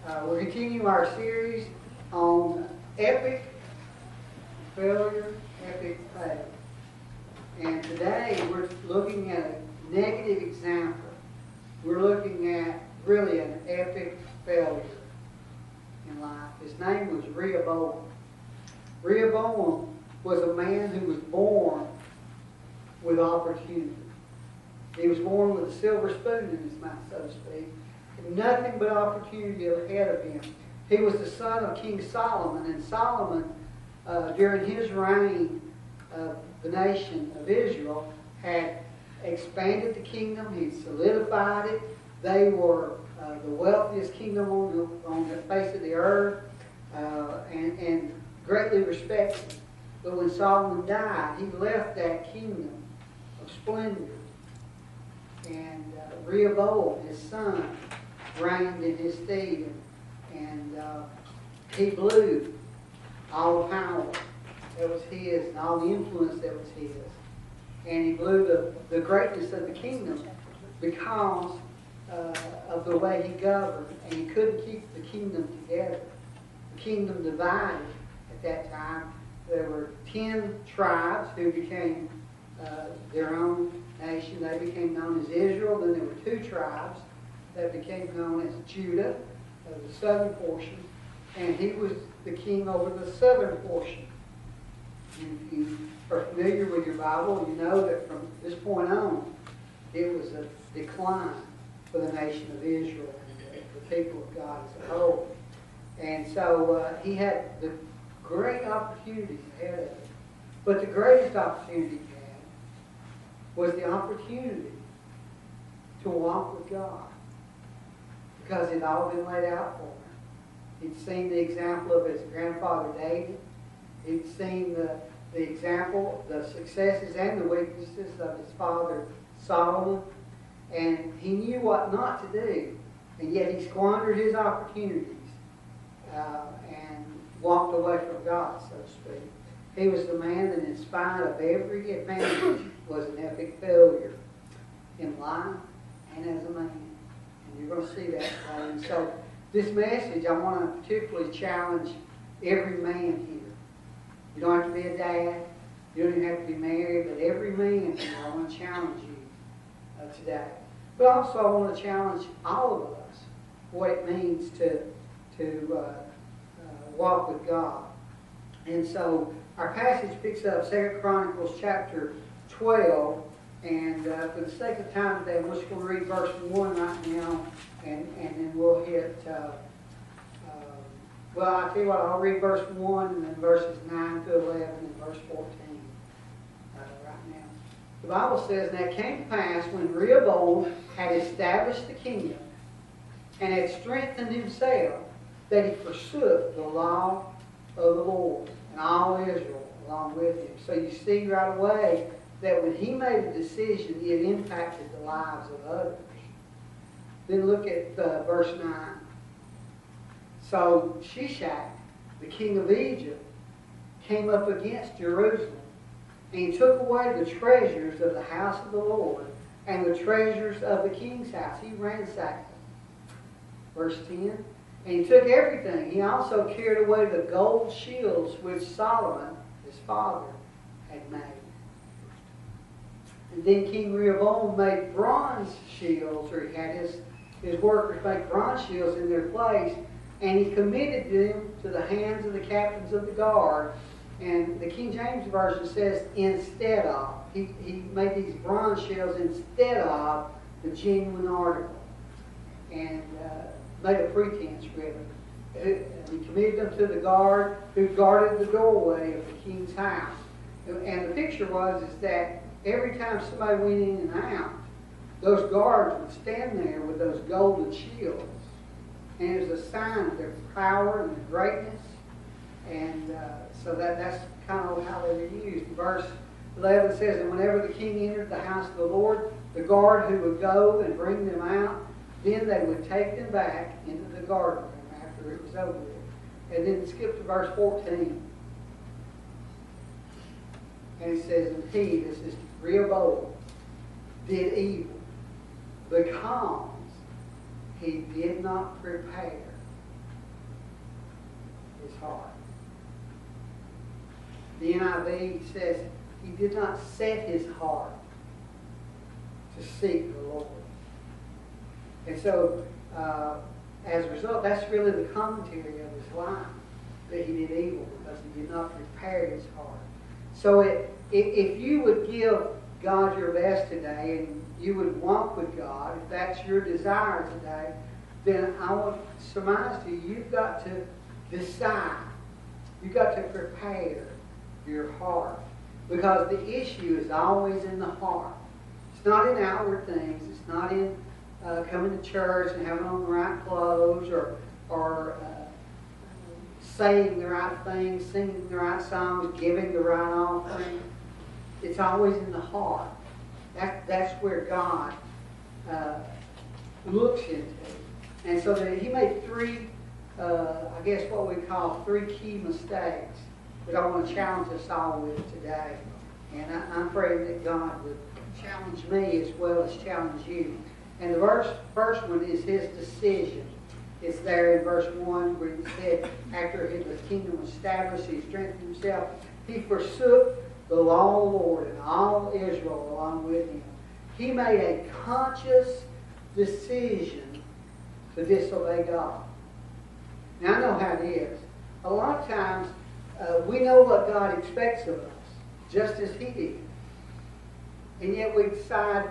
We're continuing our series on epic failure, epic faith. And today we're looking at a negative example. We're looking at really an epic failure in life. His name was Rehoboam. Rehoboam was a man who was born with opportunity. He was born with a silver spoon in his mouth, so to speak. Nothing but opportunity ahead of him. He was the son of King Solomon, and Solomon, during his reign of the nation of Israel, had expanded the kingdom. He solidified it. They were the wealthiest kingdom on the face of the earth, and greatly respected. But when Solomon died, he left that kingdom of splendor. And Rehoboam, his son, reigned in his stead, and he blew all the power that was his and all the influence that was his. And he blew the greatness of the kingdom because of the way he governed, and he couldn't keep the kingdom together. The kingdom divided at that time. There were 10 tribes who became their own nation. They became known as Israel. Then there were 2 tribes that became known as Judah, the southern portion, and he was the king over the southern portion. And if you are familiar with your Bible, you know that from this point on, it was a decline for the nation of Israel and the people of God as a whole. And so he had the great opportunities ahead of him. But the greatest opportunity he had was the opportunity to walk with God, because it had all been laid out for him. He'd seen the example of his grandfather David. He'd seen the example, the successes and the weaknesses of his father Solomon. And he knew what not to do. And yet he squandered his opportunities and walked away from God, so to speak. He was the man that, in spite of every advantage, was an epic failure in life and as a man. And you're going to see that today. And so this message, I want to particularly challenge every man here. You don't have to be a dad. You don't even have to be married. But every man here, I want to challenge you today. But also I want to challenge all of us what it means to walk with God. And so our passage picks up 2 Chronicles chapter 12. And for the sake of time today, I'm just going to read verse 1 right now, and then we'll hit, well, I'll tell you what, I'll read verse 1, and then verses 9 to 11, and verse 14 right now. The Bible says, "Now it came to pass, when Rehoboam had established the kingdom, and had strengthened himself, that he forsook the law of the Lord, and all Israel along with him." So you see right away that when he made a decision, it impacted the lives of others. Then look at verse 9. "So Shishak, the king of Egypt, came up against Jerusalem, and he took away the treasures of the house of the Lord and the treasures of the king's house." He ransacked them. Verse 10. "And he took everything. He also carried away the gold shields which Solomon, his father, had made." And then King Rehoboam made bronze shields, or he had his workers make bronze shields in their place, and he committed them to the hands of the captains of the guard. And the King James Version says, instead of. He made these bronze shields instead of the genuine article, and made a pretense, really. He committed them to the guard who guarded the doorway of the king's house. And the picture was that every time somebody went in and out, those guards would stand there with those golden shields. And it was a sign of their power and their greatness. And so that's kind of how they were used. Verse 11 says, "And whenever the king entered the house of the Lord, the guard who would go and bring them out, then they would take them back into the guard room after it was over with." And then skip to verse 14. And it says, "And he," this is Rehoboam, "did evil because he did not prepare his heart. The NIV says he did not set his heart to seek the Lord. And so, as a result, that's really the commentary of his life, that he did evil because he did not prepare his heart. So if you would give God your best today and you would walk with God, if that's your desire today, then I want to surmise to you, you've got to decide. You've got to prepare your heart. Because the issue is always in the heart. It's not in outward things. It's not in coming to church and having on the right clothes or saying the right things, singing the right songs, giving the right offering. It's always in the heart. That's where God looks into. And so he made three, I guess what we call three key mistakes that I want to challenge us all with today. And I'm praying that God would challenge me as well as challenge you. And the first one is his decision. It's there in verse 1 where he said, after the kingdom was established, he strengthened himself. He forsook the law of the Lord and all Israel along with him. He made a conscious decision to disobey God. Now I know how it is. A lot of times we know what God expects of us, just as he did. And yet we decide,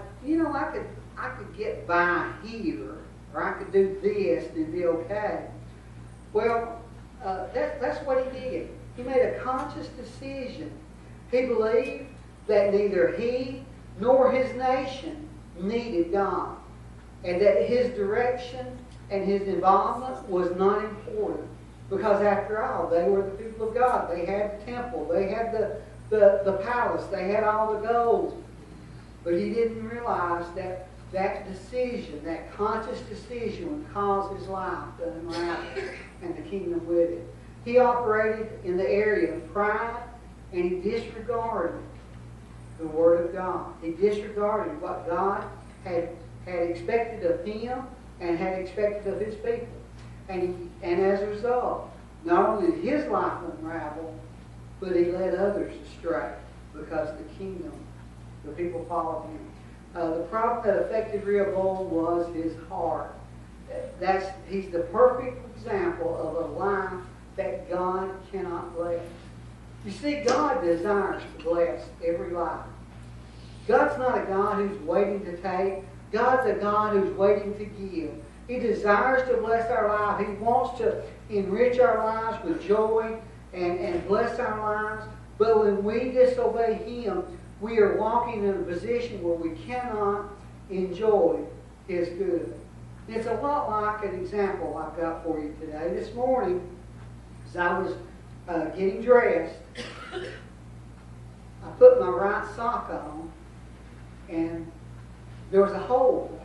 I could get by here, or I could do this and be okay. Well, that's what he did. He made a conscious decision. He believed that neither he nor his nation needed God, and that his direction and his involvement was not important. Because after all, they were the people of God. They had the temple. They had the palace. They had all the gold. But he didn't realize that that decision, that conscious decision, would cause his life to unravel and the kingdom with it. He operated in the area of pride, and he disregarded the Word of God. He disregarded what God had expected of him and had expected of his people. And as a result, not only did his life unravel, but he led others astray because the people followed him. The problem that affected Rehoboam was his heart. He's the perfect example of a life that God cannot bless. You see, God desires to bless every life. God's not a God who's waiting to take. God's a God who's waiting to give. He desires to bless our life. He wants to enrich our lives with joy and bless our lives. But when we disobey him, we are walking in a position where we cannot enjoy his good. It's a lot like an example I've got for you today. This morning, as I was getting dressed, I put my right sock on, and there was a hole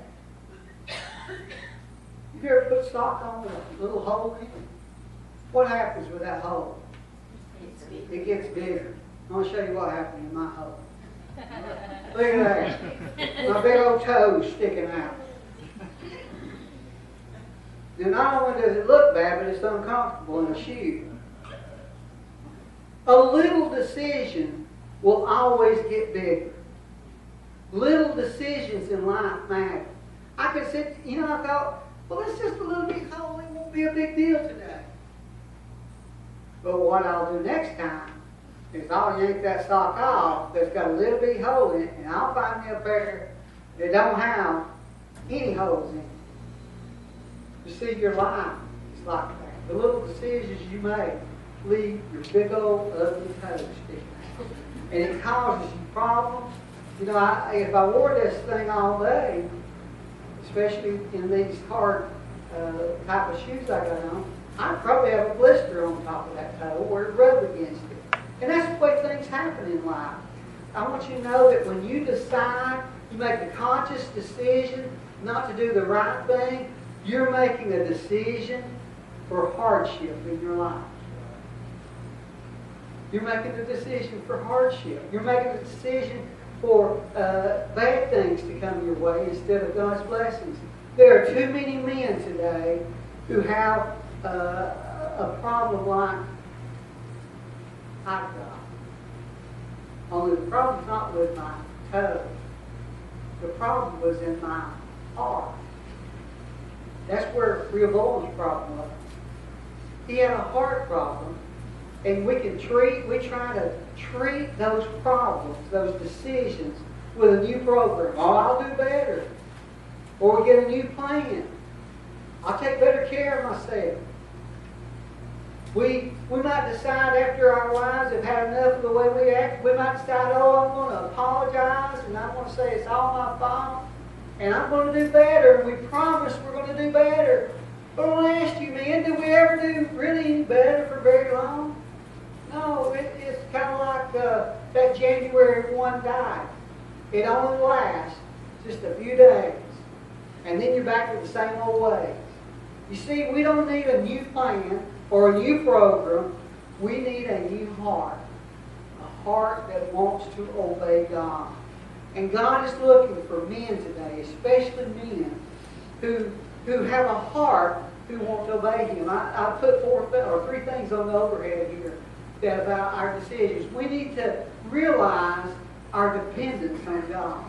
there. You ever put sock on with a little hole in it? What happens with that hole? It gets bigger. I want to show you what happened in my hole. Look at that. My big old toes sticking out. Now, not only does it look bad, but it's uncomfortable in a shoe. A little decision will always get bigger. Little decisions in life matter. I could sit, I thought, well, it's just a little bit hole. It won't be a big deal today. But what I'll do next time is I'll yank that sock off that's got a little bitty hole in it, and I'll find me a pair that don't have any holes in it. You see, your life is like that. The little decisions you make leave your big old ugly toes sticking out. And it causes you problems. If I wore this thing all day, especially in these hard type of shoes I got on, I'd probably have a blister on top of that toe where it rubbed against it. And that's the way things happen in life. I want you to know that when you decide, you make a conscious decision not to do the right thing, you're making a decision for hardship in your life. You're making a decision for hardship. You're making a decision for bad things to come your way instead of God's blessings. There are too many men today who have a problem like I've got. Only the problem's not with my toes. The problem was in my heart. That's where Rehoboam's problem was. He had a heart problem, and we try to treat those problems, those decisions, with a new program. Oh, I'll do better. Or we get a new plan. I'll take better care of myself. We might decide after our wives have had enough of the way we act, we might decide, oh, I'm going to apologize, and I'm going to say it's all my fault, and I'm going to do better, and we promise we're going to do better. But I'll ask you, man, did we ever do really any better for very long? No, it's kind of like that January 1 diet. It only lasts just a few days, and then you're back to the same old ways. You see, we don't need a new plan or a new program. We need a new heart. A heart that wants to obey God. And God is looking for men today, especially men, who have a heart who want to obey Him. I put three things on the overhead here that about our decisions. We need to realize our dependence on God.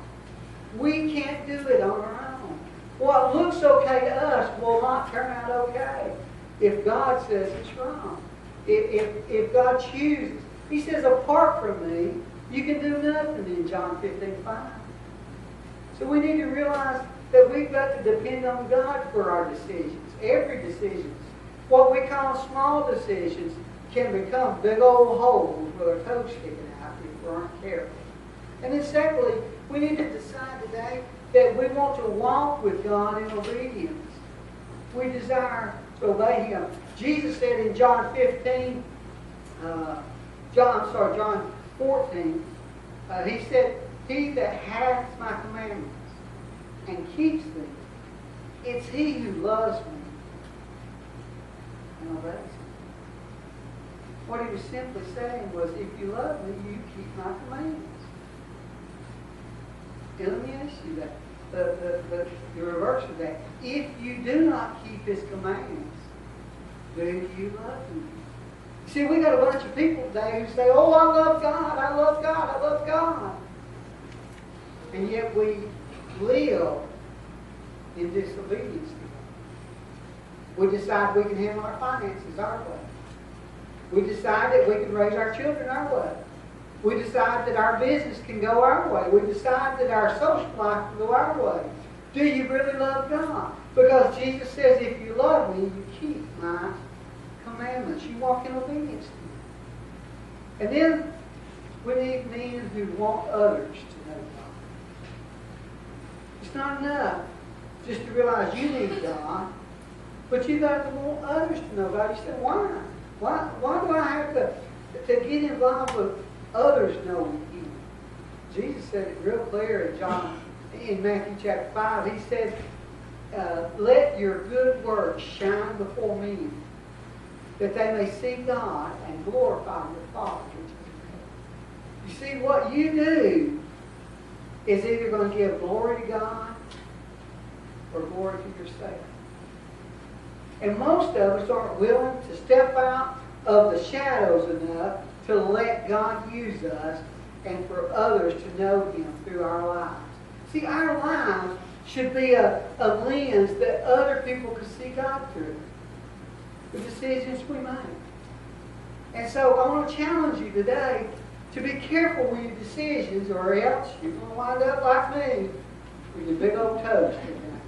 We can't do it on our own. What looks okay to us will not turn out okay if God says it's wrong. If God chooses. He says, apart from me, you can do nothing in John 15:5. So we need to realize that we've got to depend on God for our decisions. Every decision. What we call small decisions can become big old holes with our toes sticking out if we aren't careful. And then secondly, we need to decide today that we want to walk with God in obedience. We desire to obey Him. Jesus said in John 14, He said, he that hath my commandments and keeps them, it's he who loves me and obeys me. What He was simply saying was, if you love me, you keep my commandments. And let me ask you that. The reverse of that. If you do not keep His commandments, do you love me? See, we got a bunch of people today who say, oh, I love God, I love God, I love God. And yet we live in disobedience to God. We decide we can handle our finances our way. We decide that we can raise our children our way. We decide that our business can go our way. We decide that our social life can go our way. Do you really love God? Because Jesus says, if you love me, you keep my commandments. You walk in obedience to me. And then we need men who want others to know God. It's not enough just to realize you need God, but you got to want others to know God. You say, why? Why do I have to get involved with others knowing Him? Jesus said it real clear in Matthew chapter 5. He said, let your good works shine before men, that they may see God and glorify your Father which is in heaven. You see, what you do is either going to give glory to God or glory to yourself. And most of us aren't willing to step out of the shadows enough to let God use us and for others to know Him through our lives. See, our lives should be a lens that other people can see God through. The decisions we make. And so I want to challenge you today to be careful with your decisions, or else you're going to wind up like me with your big old toes sticking out.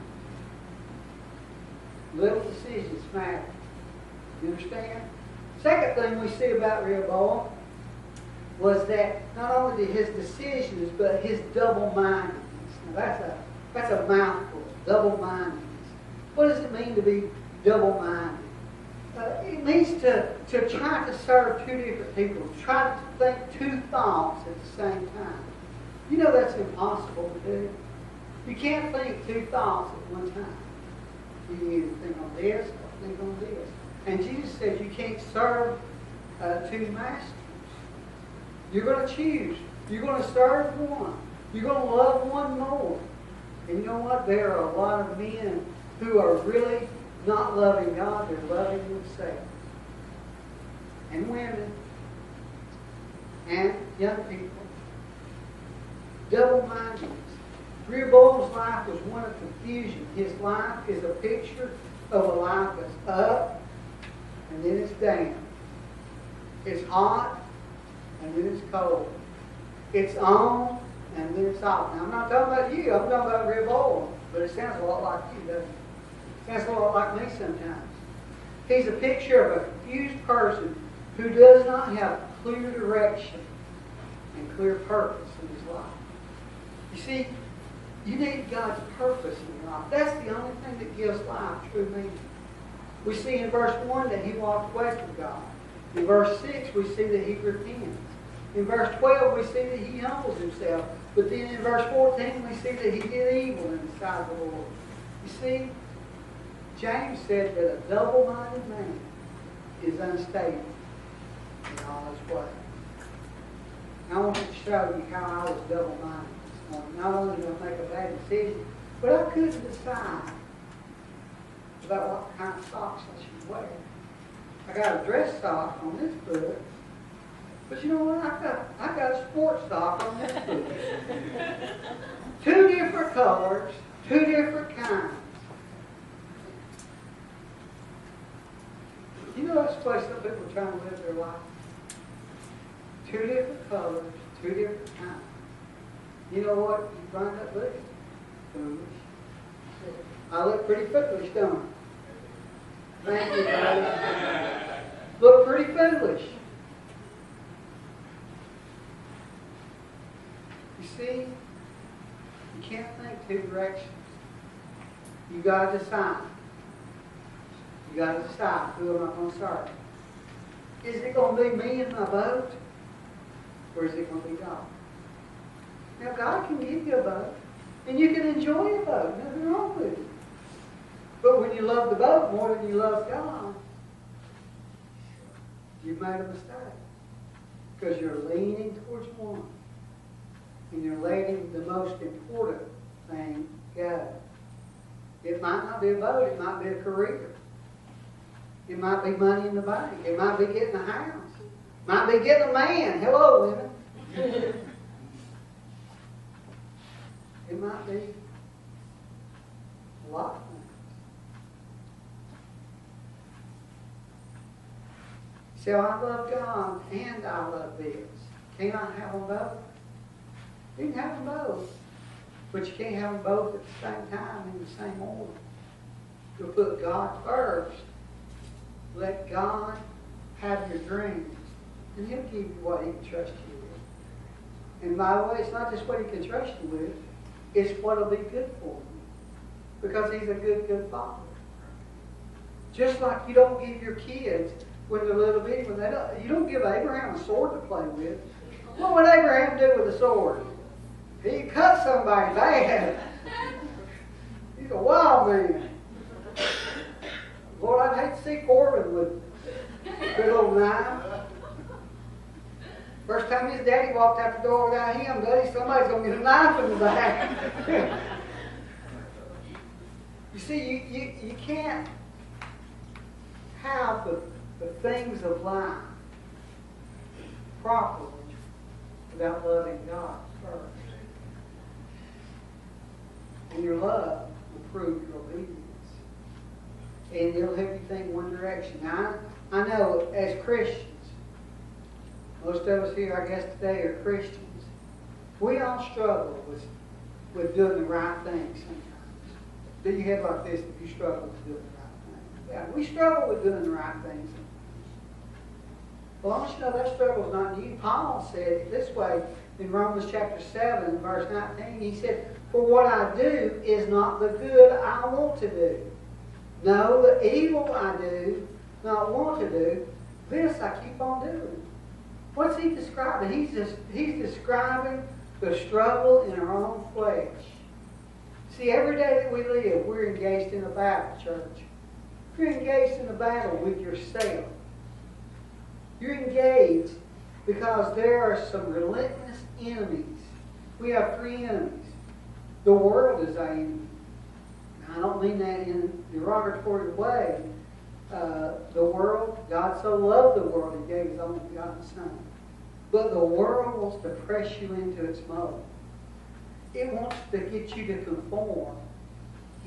Little decisions matter. You understand? Second thing we see about Rehoboam was that not only his decisions, but his double-mindedness. Now that's a mouthful. Double-mindedness. What does it mean to be double-minded? It means to try to serve two different people, try to think two thoughts at the same time. You know that's impossible to do. You can't think two thoughts at one time. You can either think on this or think on this. And Jesus said you can't serve two masters. You're going to choose. You're going to serve one. You're going to love one more. And you know what? There are a lot of men who are really not loving God, they're loving themselves. and women and young people. Double-mindedness. Rehoboam's life was one of confusion. His life is a picture of a life that's up and then it's down. It's hot and then it's cold. It's on and then it's off. Now, I'm not talking about you. I'm talking about Rehoboam. But it sounds a lot like you, doesn't it? It sounds a lot like me sometimes. He's a picture of a confused person who does not have clear direction and clear purpose in his life. You see, you need God's purpose in your life. That's the only thing that gives life true meaning. We see in verse 1 that he walked away from God. In verse 6, we see that he repents. In verse 12, we see that he humbles himself. But then in verse 14, we see that he did evil in the sight of the Lord. You see, James said that a double-minded man is unstable in all his ways. I want to show you how I was double-minded this morning. Not only did I make a bad decision, but I couldn't decide about what kind of socks I should wear. I got a dress sock on this foot, but you know what? I got a sports sock on this foot. Two different colors, two different kinds. You know that's the way some people are trying to live their life? Two different colors, two different kinds. You know what you find that looking? Foolish. I look pretty foolish, don't I? Thank you, guys. Look pretty foolish. You see, you can't think two directions. You got to decide. You got to decide who am I going to serve. Is it going to be me and my boat? Or is it going to be God? Now, God can give you a boat. And you can enjoy a boat. Nothing wrong with it. But when you love the boat more than you love God, you've made a mistake. Because you're leaning towards one. And you're letting the most important thing go. It might not be a boat. It might be a career. It might be money in the bank. It might be getting a house. It might be getting a man. Hello, women. It might be a lot of things. So I love God and I love this. Can't I have them both? You can have them both. But you can't have them both at the same time in the same order. You'll put God first. Let God have your dreams. And He'll give you what He can trust you with. And by the way, it's not just what He can trust you with. It's what will be good for you. Because He's a good, good Father. Just like you don't give your kids, when they're little bitty, you don't give Abraham a sword to play with. What would Abraham do with a sword? He cut somebody bad. He's a wild man. Lord, I'd hate to see Corbin with a good old knife. First time his daddy walked out the door without him, buddy, somebody's going to get a knife in the back. You see, you can't have the things of life properly without loving God first. And your love will prove your obedience. And it'll help you think one direction. Now, I know as Christians, most of us here, I guess today, are Christians. We all struggle with doing the right thing sometimes. Do your head like this if you struggle with doing the right thing. Yeah, we struggle with doing the right things sometimes. Well, I want you to know that struggle is not new. Paul said it this way in Romans chapter 7, verse 19. He said, "For what I do is not the good I want to do. No, the evil I do not want to do, this I keep on doing." What's he describing? He's describing the struggle in our own flesh. See, every day that we live, we're engaged in a battle, church. You're engaged in a battle with yourself. You're engaged because there are some relentless enemies. We have three enemies. The world is our enemy. Now, I don't mean that in a derogatory way. The world God so loved the world, He gave His only begotten Son. But the world wants to press you into its mold. It wants to get you to conform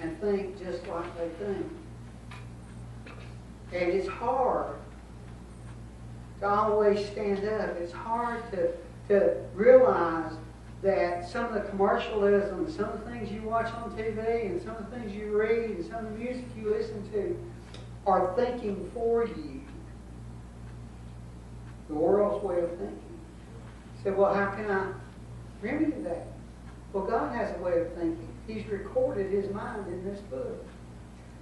and think just like they think. And it's hard to always stand up. It's hard to realize that some of the commercialism, some of the things you watch on TV, and some of the things you read, and some of the music you listen to are thinking for you. The world's way of thinking. You say, well, how can I remedy that? Well, God has a way of thinking. He's recorded His mind in this book.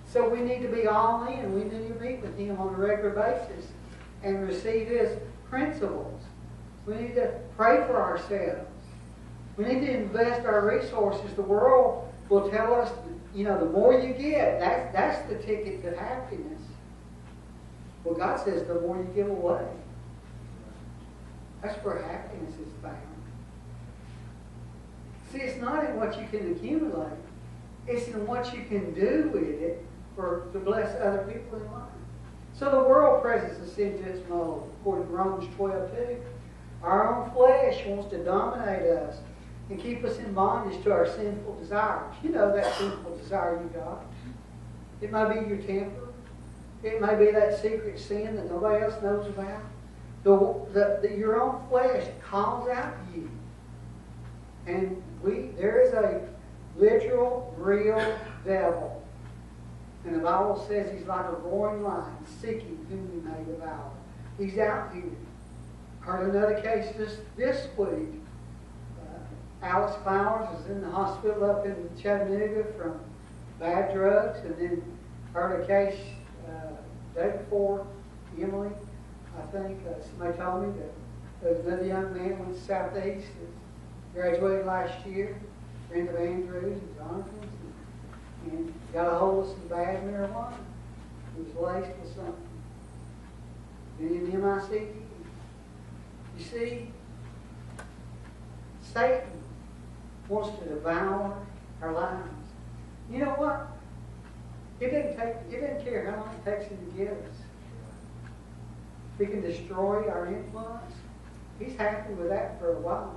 So we need to be all in. We need to meet with Him on a regular basis and receive His principles. We need to pray for ourselves. We need to invest our resources. The world will tell us, the more you get, that's the ticket to happiness. Well, God says the more you give away. That's where happiness is found. See, it's not in what you can accumulate. It's in what you can do with it to bless other people in life. So the world presses us into its mold, according to Romans 12:2. Our own flesh wants to dominate us and keep us in bondage to our sinful desires. You know that sinful desire you got. It may be your temper. It may be that secret sin that nobody else knows about. Your own flesh calls out to you. And there is a literal, real devil. And the Bible says he's like a roaring lion, seeking whom he may devour. He's out here. Heard another case this week. Alex Flowers was in the hospital up in Chattanooga from bad drugs. And then heard a case day before, Emily, I think, somebody told me that there was another young man went to Southeast that graduated last year, friend of Andrews and Jonathan's, and got a hold of some bad marijuana. It was laced with something. Then in MICD. You see, Satan wants to devour our lives. You know what? It doesn't care how long it takes him to get us. If he can destroy our influence, he's happy with that for a while.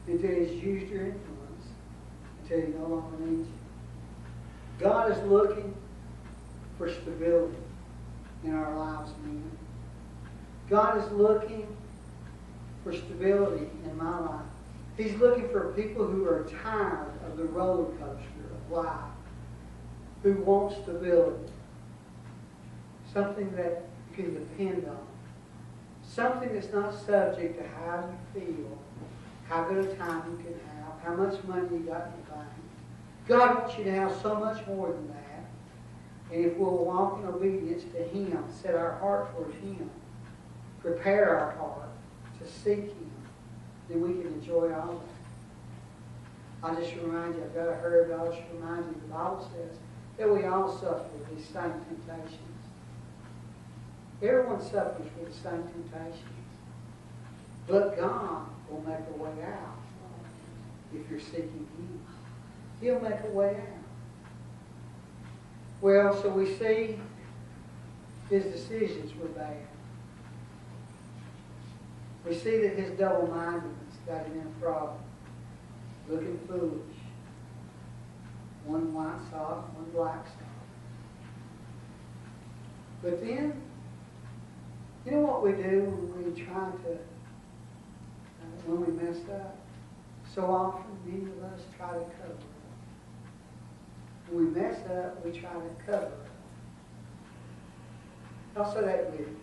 Until he's used your influence. Until he no longer needs you. God is looking for stability in our lives, men. God is looking for stability in my life. He's looking for people who are tired of the roller coaster of life, who want stability, something that you can depend on, something that's not subject to how you feel, how good a time you can have, how much money you got in the bank. God wants you to have so much more than that. And if we'll walk in obedience to Him, set our heart towards Him, prepare our heart to seek Him, then we can enjoy all that. I'll just remind you, I've got to hurry, but I'll just remind you, the Bible says that we all suffer with these same temptations. Everyone suffers with the same temptations. But God will make a way out if you're seeking Him. He'll make a way out. Well, so we see his decisions were bad. We see that his double-mindedness got him in a problem. Looking foolish. One white sock, one black sock. But then, you know what we do when we try to, when we mess up? So often, many of us try to cover it. When we mess up, we try to cover it. I'll say that with you.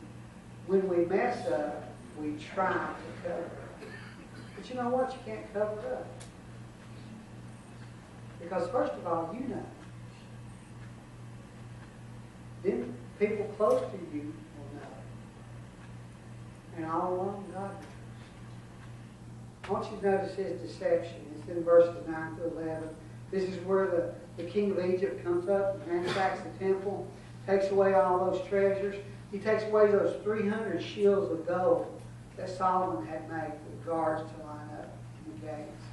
When we mess up, we try to cover it. But you know what? You can't cover it up. Because first of all, you know. Then people close to you will know. And all along, God knows. I want you to notice his deception. It's in verses 9 to 11. This is where the king of Egypt comes up and ransacks the temple, takes away all those treasures. He takes away those 300 shields of gold that Solomon had made for the guards to line up in the gates.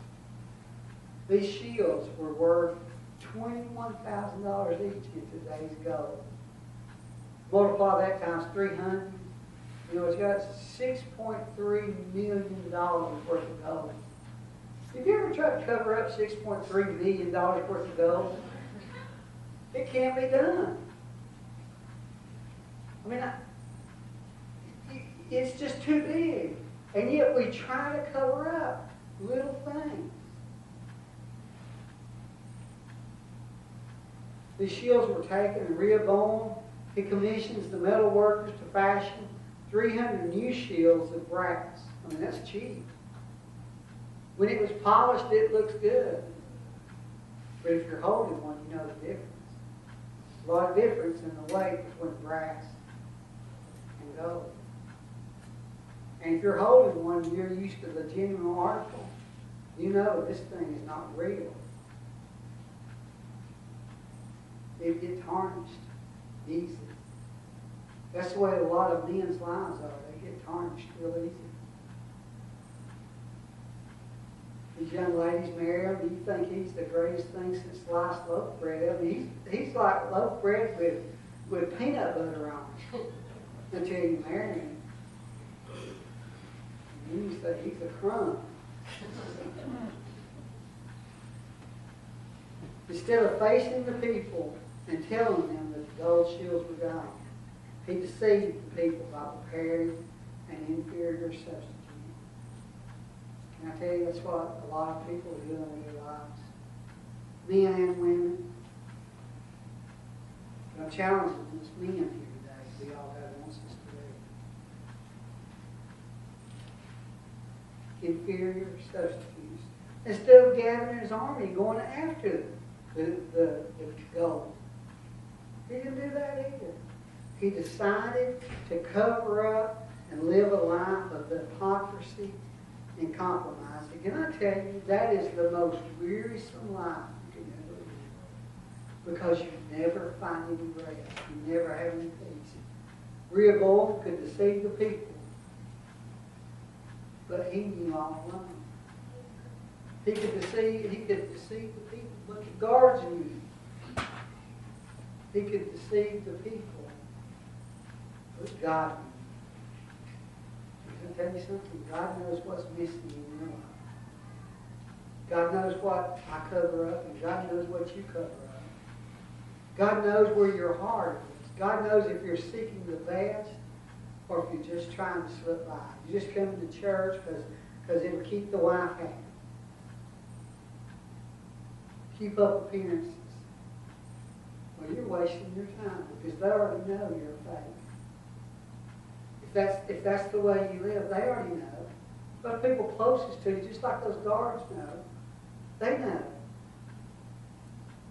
These shields were worth $21,000 each in today's gold. Multiply that times 300. You know, it's got $6.3 million worth of gold. Have you ever tried to cover up $6.3 million worth of gold? It can't be done. I mean, it's just too big. And yet we try to cover up little things. These shields were taken, and Rehoboam, he commissions the metal workers to fashion 300 new shields of brass. I mean, that's cheap. When it was polished, it looks good. But if you're holding one, you know the difference. A lot of difference in the weight between brass and gold. And if you're holding one, you're used to the genuine article. You know this thing is not real. It gets tarnished easy. That's the way a lot of men's lives are. They get tarnished real easy. These young ladies marry him. Do you think he's the greatest thing since sliced loaf bread? I mean, he's like loaf bread with peanut butter on it until you marry him. And you say he's a crumb. Instead of facing the people and telling them that the gold shields were gone, he deceived the people by preparing an inferior substitute. Can I tell you, that's what a lot of people are doing in their lives, men and women. And I'm challenging this men here today to be all God wants us to be. Inferior substitutes. Instead of gathering his army, going after the gold. He didn't do that either. He decided to cover up and live a life of hypocrisy and compromise. And can I tell you, that is the most wearisome life you can ever live. Because you never find any rest. You never have any peace. Rehoboam could deceive the people, but he knew all along. He could deceive the people, but the guards knew. He could deceive the people, but God knew. Can I tell you something? God knows what's missing in your life. God knows what I cover up, and God knows what you cover up. God knows where your heart is. God knows if you're seeking the best or if you're just trying to slip by. You're just coming to church because it'll keep the wife happy. Keep up appearances. Well, you're wasting your time because they already know you're fake. If that's the way you live, they already know. But people closest to you, just like those guards know, they know.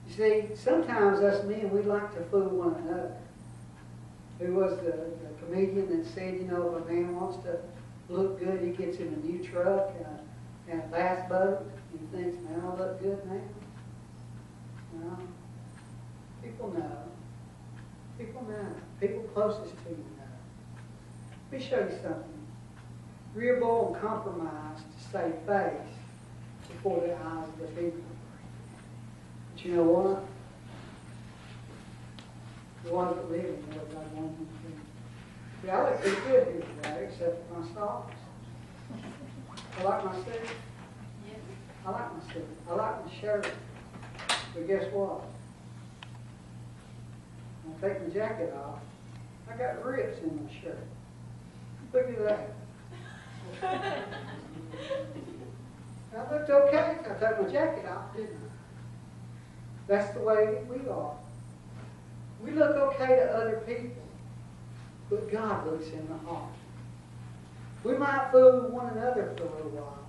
You see, sometimes us men, we like to fool one another. Who was the comedian that said, you know, if a man wants to look good, he gets in a new truck and a bass boat, and he thinks, man, I look good now. No. People know. People know. People closest to you know. Let me show you something. Rehoboam compromised to save face before the eyes of the people. But you know what? He wasn't living what God wanted him to do. See, I look pretty good here today, except for my socks. I like my suit. I like my suit. I like my shirt. But guess what? When I take my jacket off, I got rips in my shirt. Look at that. I looked okay. I took my jacket off, didn't I? That's the way we are. We look okay to other people, but God looks in the heart. We might fool one another for a little while,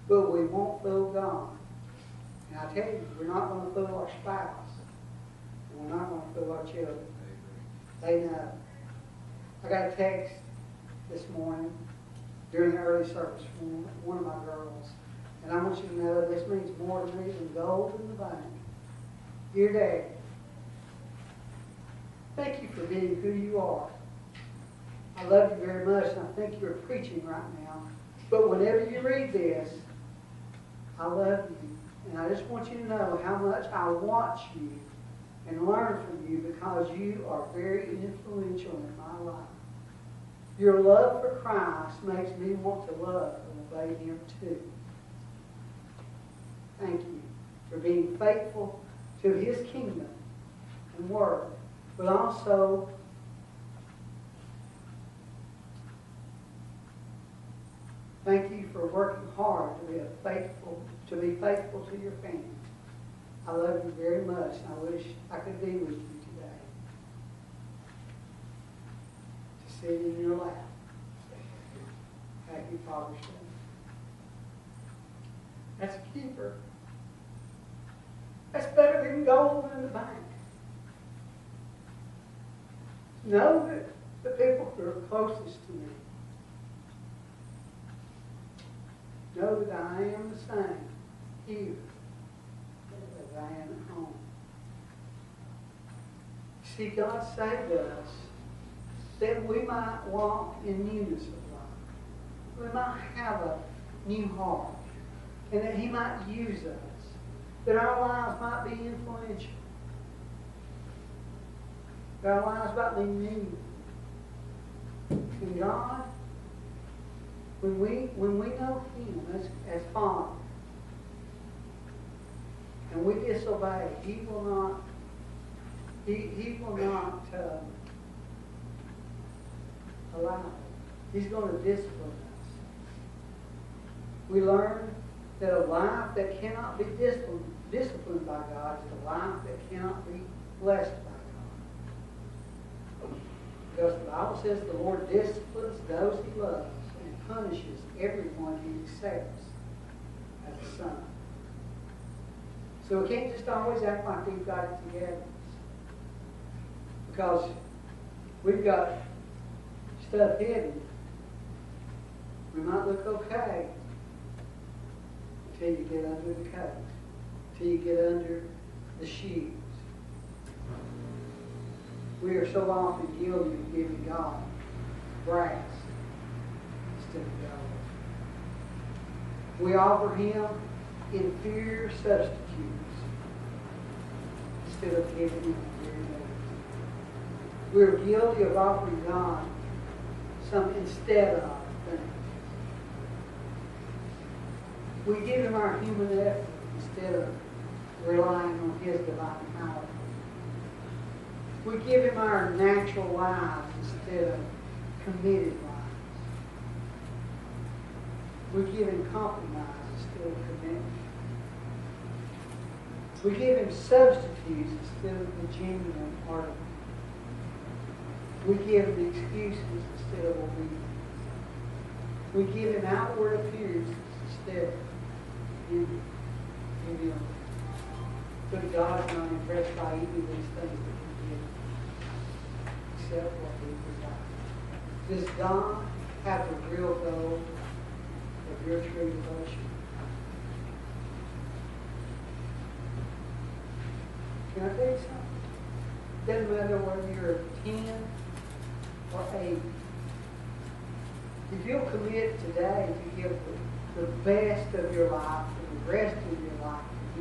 but we won't fool God. And I tell you, we're not going to fool our spouse, and we're not going to fool our children. They know. I got a text this morning during the early service from one of my girls, and I want you to know this means more to me than gold in the bank. Dear Dad, thank you for being who you are. I love you very much, and I think you're preaching right now. But whenever you read this, I love you. And I just want you to know how much I watch you and learn from you because you are very influential in my life. Your love for Christ makes me want to love and obey Him too. Thank you for being faithful to His kingdom and work, but also thank you for working hard to be faithful to your family. I love you very much, and I wish I could be with you today. To sit in your lap. Happy Father's Day. That's a keeper. That's better than gold in the bank. Know that the people who are closest to me know that I am the same here as I am at home. See, God saved us that we might walk in newness of life. We might have a new heart, and that He might use us, that our lives might be influential, that our lives might be new. And God, when we know Him as Father, and we disobey, He will not allow it. He's going to discipline us. We learn that a life that cannot be disciplined by God is a life that cannot be blessed by God. Because the Bible says the Lord disciplines those He loves and punishes everyone He accepts as a son. So we can't just always act like we've got it together. Because we've got stuff hidden. We might look okay until you get under the coat, until you get under the shoes. We are so often guilty of giving God brass instead of gold. We offer Him inferior substitutes instead of giving Him inferior things. We are guilty of offering God some instead of things. We give Him our human effort instead of relying on His divine power. We give Him our natural lives instead of committed lives. We give Him compromise instead of commitment. We give Him substitutes instead of the genuine article. We give Him excuses instead of obedience. We give Him outward appearances instead of beauty. But God is not impressed by any of these things that we give, except what we provide. Does God have the real goal of your true devotion? Can I tell you something? Doesn't matter whether you're 10 or 8. If you'll commit today to give the best of your life and the rest of your life to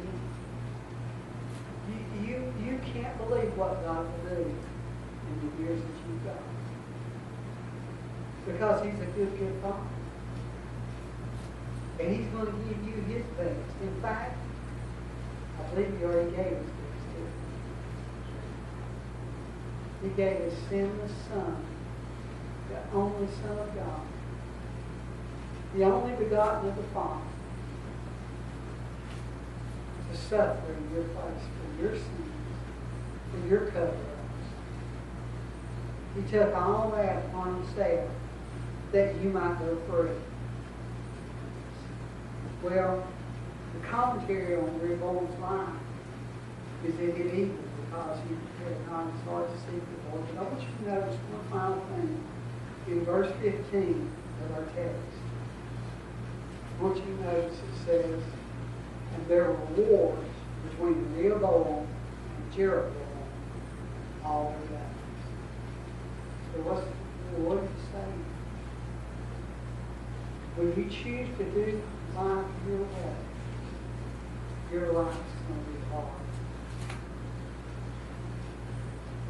Him, you can't believe what God will do in the years that you've got. Because He's a good, good Father. And He's going to give you His best. In fact, I believe He already gave us this too. He gave His sinless Son, the only Son of God, the only begotten of the Father, to suffer in your place for your sins, for your cover-ups. He took all that upon Himself that you might go free. Well, the commentary on Rehoboam's life is that it evil because he had not his heart to seek the Lord. But I want you to notice one final thing in verse 15 of our text. I want you to notice it says, and there were wars between Rehoboam and Jeroboam all the days. So what's the Lord saying? When you choose to do life your way, your life is going to be hard.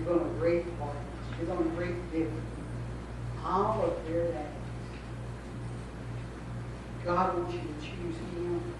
You're going to reap harvest. You're going to reap dividends. All of their days. God wants you to choose Him